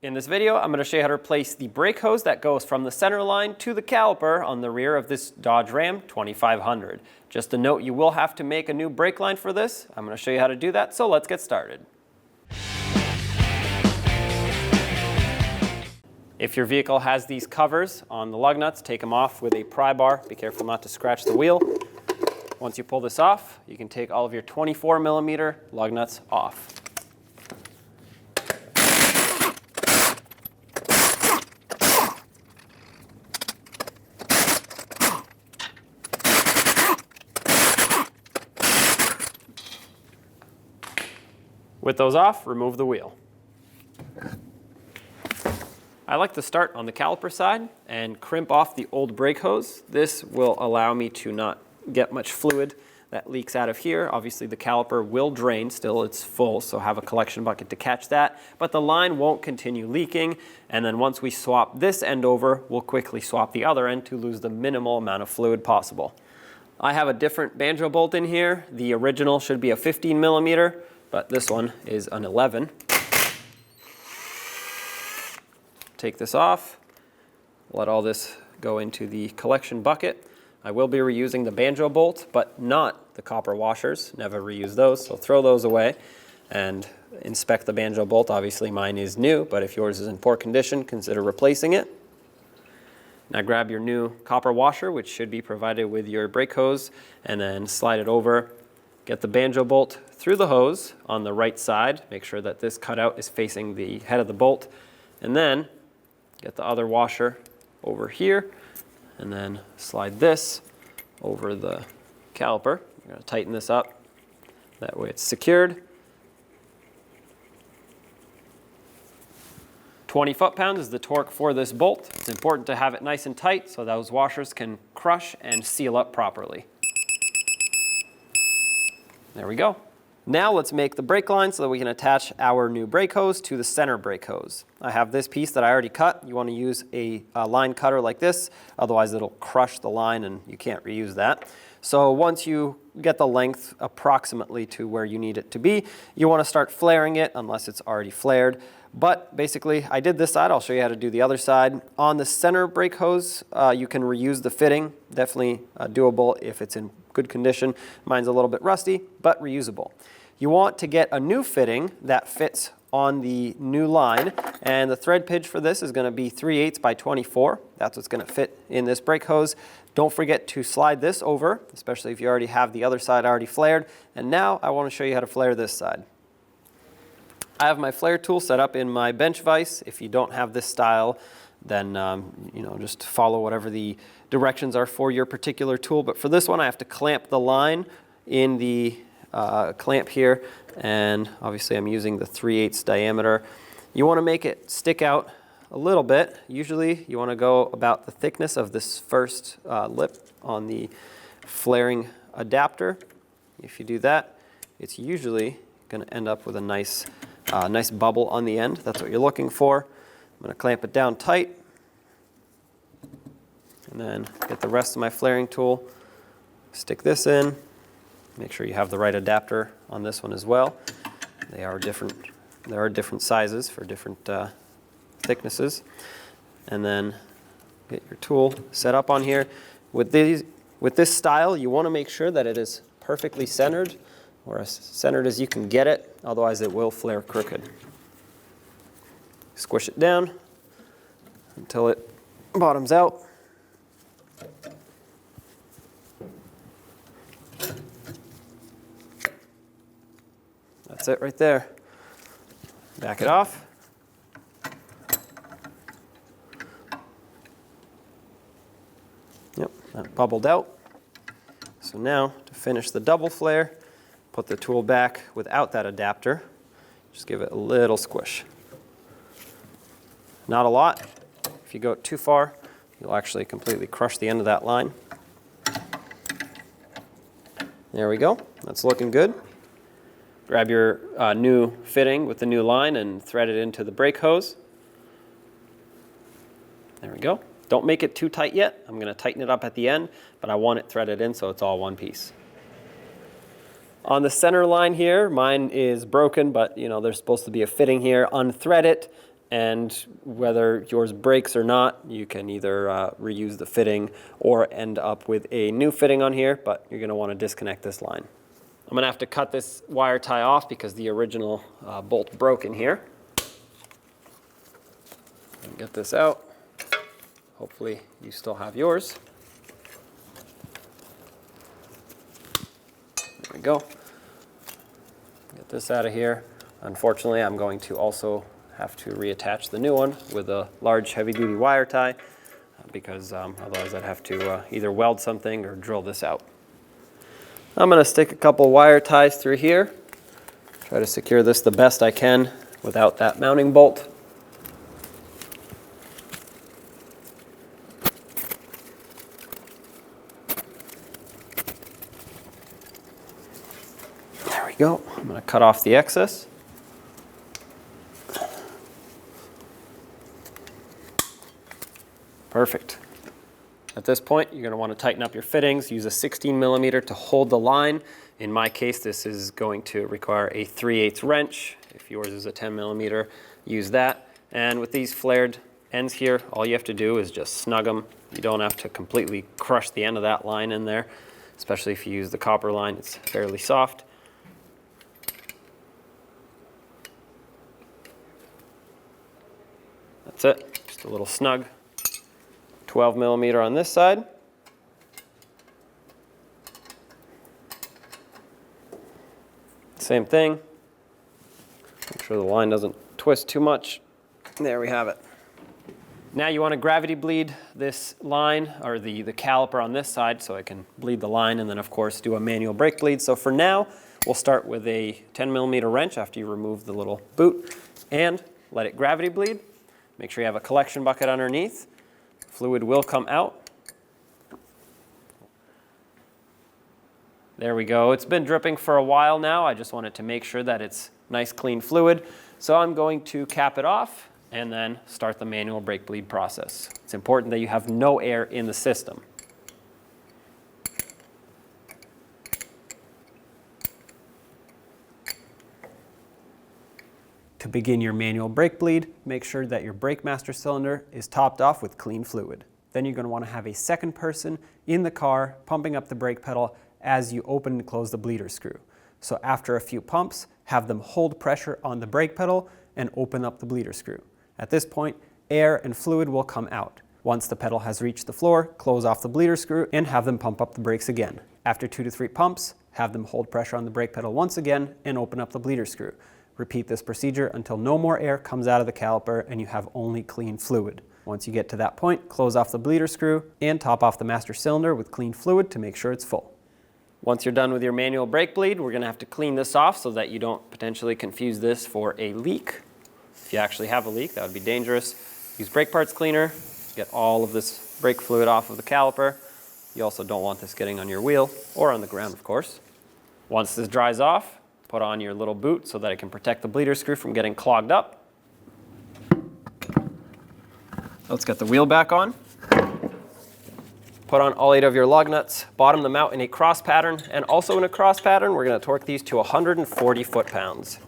In this video, I'm going to show you how to replace the brake hose that goes from the center line to the caliper on the rear of this Dodge Ram 2500. Just a note, you will have to make a new brake line for this. I'm going to show you how to do that, so let's get started. If your vehicle has these covers on the lug nuts, take them off with a pry bar. Be careful not to scratch the wheel. Once you pull this off, you can take all of your 24mm lug nuts off. With those off, remove the wheel. I like to start on the caliper side and crimp off the old brake hose. This will allow me to not get much fluid that leaks out of here. Obviously the caliper will drain, still it's full, so have a collection bucket to catch that, but the line won't continue leaking, and then once we swap this end over, we'll quickly swap the other end to lose the minimal amount of fluid possible. I have a different banjo bolt in here. The original should be a 15mm, but this one is an 11. Take this off, let all this go into the collection bucket. I will be reusing the banjo bolt, but not the copper washers. Never reuse those, so throw those away and inspect the banjo bolt. Obviously mine is new, but if yours is in poor condition, consider replacing it. Now grab your new copper washer, which should be provided with your brake hose, and then slide it over. Get the banjo bolt through the hose on the right side. Make sure that this cutout is facing the head of the bolt. And then get the other washer over here and then slide this over the caliper. You're going to tighten this up. That way it's secured. 20 foot-pounds is the torque for this bolt. It's important to have it nice and tight so those washers can crush and seal up properly. There we go. Now let's make the brake line so that we can attach our new brake hose to the center brake hose. I have this piece that I already cut. You want to use a line cutter like this, otherwise it'll crush the line and you can't reuse that. So once you get the length approximately to where you need it to be, you want to start flaring it unless it's already flared. But basically, I did this side. I'll show you how to do the other side. On the center brake hose, you can reuse the fitting. Definitely doable if it's in good condition. Mine's a little bit rusty, but reusable. You want to get a new fitting that fits on the new line, and the thread pitch for this is going to be 3/8 by 24. That's what's going to fit in this brake hose. Don't forget to slide this over, especially if you already have the other side already flared. And now I want to show you how to flare this side. I have my flare tool set up in my bench vise. If you don't have this style, then just follow whatever the directions are for your particular tool. But for this one, I have to clamp the line in the clamp here, and obviously I'm using the 3/8 diameter. You want to make it stick out a little bit. Usually you want to go about the thickness of this first lip on the flaring adapter. If you do that, it's usually going to end up with a nice bubble on the end. That's what you're looking for. I'm going to clamp it down tight and then get the rest of my flaring tool, stick this in. Make sure you have the right adapter on this one as well. There are different sizes for different thicknesses. And then get your tool set up on here. With this style, you want to make sure that it is perfectly centered, or as centered as you can get it, otherwise it will flare crooked. Squish it down until it bottoms out. That's it right there. Back it off. Yep, that bubbled out. So now to finish the double flare, put the tool back without that adapter. Just give it a little squish. Not a lot. If you go too far, you'll actually completely crush the end of that line. There we go. That's looking good. Grab your new fitting with the new line and thread it into the brake hose. There we go. Don't make it too tight yet. I'm going to tighten it up at the end, but I want it threaded in so it's all one piece. On the center line here, mine is broken, but there's supposed to be a fitting here. Unthread it, And whether yours breaks or not, you can either reuse the fitting or end up with a new fitting on here, but you're going to want to disconnect this line. I'm going to have to cut this wire tie off because the original bolt broke in here. Get this out. Hopefully you still have yours. There we go. Get this out of here. Unfortunately, I'm going to also have to reattach the new one with a large heavy-duty wire tie because otherwise I'd have to either weld something or drill this out. I'm going to stick a couple wire ties through here. Try to secure this the best I can without that mounting bolt. There we go. I'm going to cut off the excess. Perfect. At this point, you're going to want to tighten up your fittings. Use a 16mm to hold the line. In my case, this is going to require a 3/8 wrench. If yours is a 10mm, use that. And with these flared ends here, all you have to do is just snug them. You don't have to completely crush the end of that line in there, especially if you use the copper line. It's fairly soft. That's it, just a little snug. 12mm on this side. Same thing. Make sure the line doesn't twist too much. There we have it. Now you want to gravity bleed this line, or the caliper on this side, so I can bleed the line and then of course do a manual brake bleed. So for now, we'll start with a 10mm wrench after you remove the little boot and let it gravity bleed. Make sure you have a collection bucket underneath. Fluid will come out. There we go. It's been dripping for a while now. I just wanted to make sure that it's nice, clean fluid. So I'm going to cap it off and then start the manual brake bleed process. It's important that you have no air in the system. To begin your manual brake bleed, make sure that your brake master cylinder is topped off with clean fluid. Then you're going to want to have a second person in the car pumping up the brake pedal as you open and close the bleeder screw. So after a few pumps, have them hold pressure on the brake pedal and open up the bleeder screw. At this point, air and fluid will come out. Once the pedal has reached the floor, close off the bleeder screw and have them pump up the brakes again. After 2 to 3 pumps, have them hold pressure on the brake pedal once again and open up the bleeder screw. Repeat this procedure until no more air comes out of the caliper and you have only clean fluid. Once you get to that point, close off the bleeder screw and top off the master cylinder with clean fluid to make sure it's full. Once you're done with your manual brake bleed, we're going to have to clean this off so that you don't potentially confuse this for a leak. If you actually have a leak, that would be dangerous. Use brake parts cleaner, get all of this brake fluid off of the caliper. You also don't want this getting on your wheel or on the ground, of course. Once this dries off, put on your little boot so that it can protect the bleeder screw from getting clogged up. Let's get the wheel back on. Put on all 8 of your lug nuts, bottom them out in a cross pattern, and also in a cross pattern, we're going to torque these to 140 foot-pounds.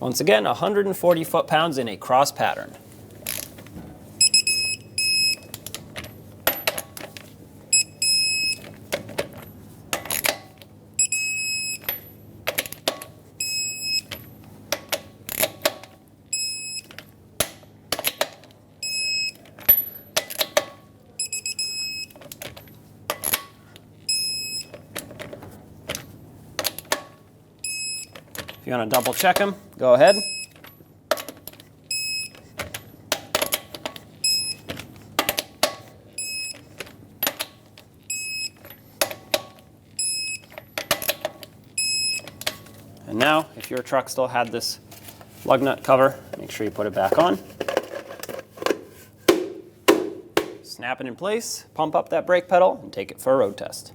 Once again, 140 foot-pounds in a cross pattern. If you want to double check them, go ahead. And now, if your truck still had this lug nut cover, Make sure you put it back on. Snap it in place, pump up that brake pedal, and take it for a road test.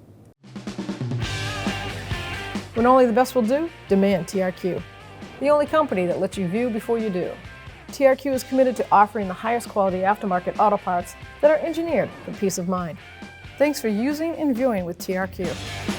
When only the best will do, demand TRQ. The only company that lets you view before you do. TRQ is committed to offering the highest quality aftermarket auto parts that are engineered for peace of mind. Thanks for using and viewing with TRQ.